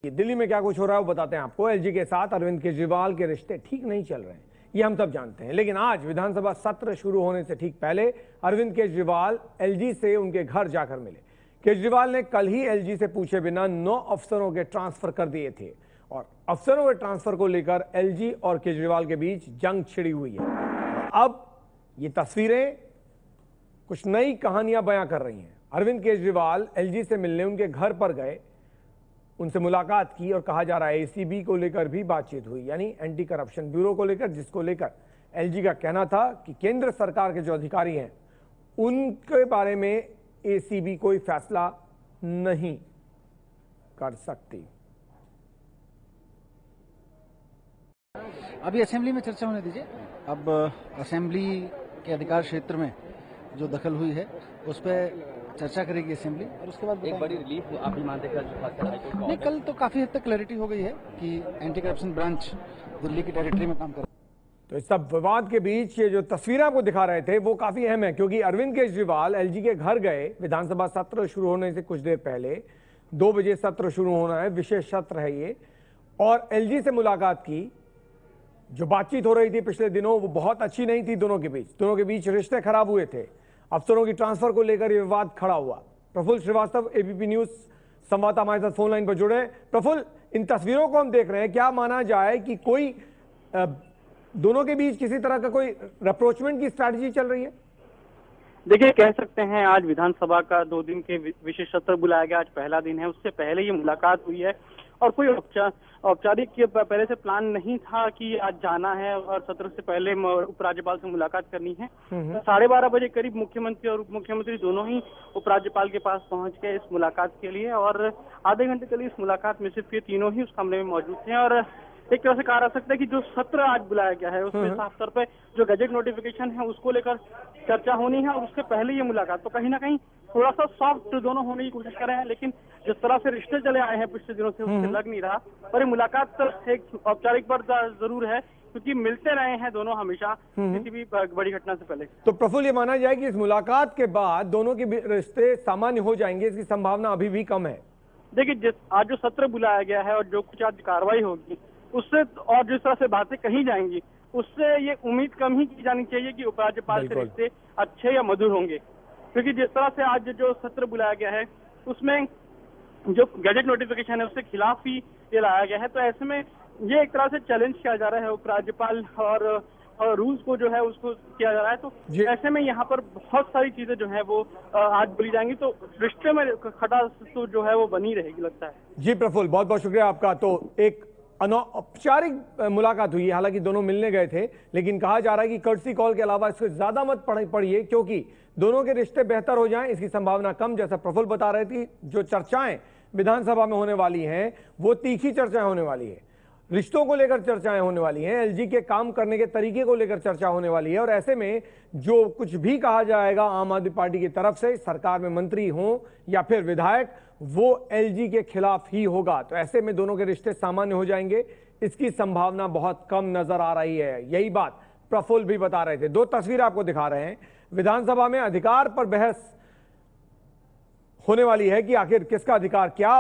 दिल्ली में क्या कुछ हो रहा है वो बताते हैं आपको। एलजी के साथ अरविंद केजरीवाल के रिश्ते ठीक नहीं चल रहे हैं, ये हम सब जानते हैं। लेकिन आज विधानसभा सत्र शुरू होने से ठीक पहले अरविंद केजरीवाल एलजी से उनके घर जाकर मिले। केजरीवाल ने कल ही एलजी से पूछे बिना 9 अफसरों के ट्रांसफर कर दिए थे और अफसरों के ट्रांसफर को लेकर एलजी और केजरीवाल के बीच जंग छिड़ी हुई है। अब ये तस्वीरें कुछ नई कहानियां बयां कर रही हैं। अरविंद केजरीवाल एलजी से मिलने उनके घर पर गए, उनसे मुलाकात की और कहा जा रहा है एसीबी को लेकर भी बातचीत हुई, यानी एंटी करप्शन ब्यूरो को लेकर, जिसको लेकर एलजी का कहना था कि केंद्र सरकार के जो अधिकारी हैं उनके बारे में एसीबी कोई फैसला नहीं कर सकती। अभी असेंबली में चर्चा होने दीजिए। अब असेंबली के अधिकार क्षेत्र में जो दखल हुई है उस पर चर्चा करेगी असेंबली और उसके बाद एक बड़ी रिलीफ आप भी मानते हैं नहीं, कल तो काफी हद तक क्लैरिटी हो गई है कि एंटी करप्शन ब्रांच दिल्ली की टेरिटरी में काम कर। तो इस सब विवाद के बीच ये जो तस्वीरें आपको दिखा रहे थे वो काफी अहम है, क्योंकि अरविंद केजरीवाल एलजी के घर गए विधानसभा सत्र शुरू होने से कुछ देर पहले। 2 बजे सत्र शुरू होना है, विशेष सत्र है ये, और एलजी से मुलाकात की। जो बातचीत हो रही थी पिछले दिनों वो बहुत अच्छी नहीं थी दोनों के बीच रिश्ते खराब हुए थे। अफसरों की ट्रांसफर को लेकर यह विवाद खड़ा हुआ। प्रफुल्ल श्रीवास्तव एबीपी न्यूज संवाददाता हमारे साथ फोन लाइन पर जुड़े। प्रफुल्ल, इन तस्वीरों को हम देख रहे हैं, क्या माना जाए कि कोई दोनों के बीच किसी तरह का कोई अप्रोचमेंट की स्ट्रैटेजी चल रही है? देखिए, कह सकते हैं आज विधानसभा का 2 दिन के विशेष सत्र बुलाया गया। आज पहला दिन है, उससे पहले ये मुलाकात हुई है और कोई औपचारिक पहले से प्लान नहीं था कि आज जाना है और सत्र से पहले उपराज्यपाल से मुलाकात करनी है। 12:30 बजे करीब मुख्यमंत्री और उप मुख्यमंत्री दोनों ही उपराज्यपाल के पास पहुंच गए इस मुलाकात के लिए और आधे घंटे के लिए इस मुलाकात में सिर्फ ये तीनों ही उस कमरे में मौजूद थे। और एक तरह से कहा जा सकता है कि जो सत्र आज बुलाया गया है उसमें साफ तौर पे जो गजट नोटिफिकेशन है उसको लेकर चर्चा होनी है और उससे पहले ये मुलाकात, तो कहीं ना कहीं थोड़ा सा सॉफ्ट दोनों होने की कोशिश कर रहे हैं। लेकिन जिस तरह से रिश्ते चले आए हैं पिछले दिनों से उससे लग नहीं रहा। पर ये मुलाकात तो एक औपचारिक पर जरूर है, क्योंकि मिलते रहे हैं दोनों हमेशा किसी भी बड़ी घटना से पहले। तो प्रफुल्ल, ये माना जाए कि इस मुलाकात के बाद दोनों के रिश्ते सामान्य हो जाएंगे, इसकी संभावना अभी भी कम है? देखिए, आज जो सत्र बुलाया गया है और जो कुछ आज कार्रवाई होगी उससे और जिस तरह से बातें कही जाएंगी उससे ये उम्मीद कम ही की जानी चाहिए कि उपराज्यपाल से रिश्ते अच्छे या मधुर होंगे। क्योंकि जिस तरह से आज जो सत्र बुलाया गया है उसमें जो गजट नोटिफिकेशन है उसके खिलाफ ही ये लाया गया है। तो ऐसे में ये एक तरह से चैलेंज किया जा रहा है उपराज्यपाल और रूल्स को जो है उसको किया जा रहा है। तो ऐसे में यहाँ पर बहुत सारी चीजें जो है वो आज बोली जाएंगी, तो रिश्ते में खटास तो जो है वो बनी रहेगी लगता है। जी प्रफुल्ल, बहुत बहुत शुक्रिया आपका। तो एक अनौपचारिक मुलाकात हुई, हालांकि दोनों मिलने गए थे, लेकिन कहा जा रहा है कि कर्टसी कॉल के अलावा इसको ज्यादा मत पढ़िए, क्योंकि दोनों के रिश्ते बेहतर हो जाएं इसकी संभावना कम। जैसा प्रफुल्ल बता रहे थे, जो चर्चाएं विधानसभा में होने वाली हैं वो तीखी चर्चाएं होने वाली है, रिश्तों को लेकर चर्चाएं होने वाली हैं, एलजी के काम करने के तरीके को लेकर चर्चा होने वाली है। और ऐसे में जो कुछ भी कहा जाएगा आम आदमी पार्टी की तरफ से, सरकार में मंत्री हों या फिर विधायक, वो एलजी के खिलाफ ही होगा। तो ऐसे में दोनों के रिश्ते सामान्य हो जाएंगे, इसकी संभावना बहुत कम नजर आ रही है। यही बात प्रफुल्ल भी बता रहे थे। 2 तस्वीर आपको दिखा रहे हैं। विधानसभा में अधिकार पर बहस होने वाली है कि आखिर किसका अधिकार क्या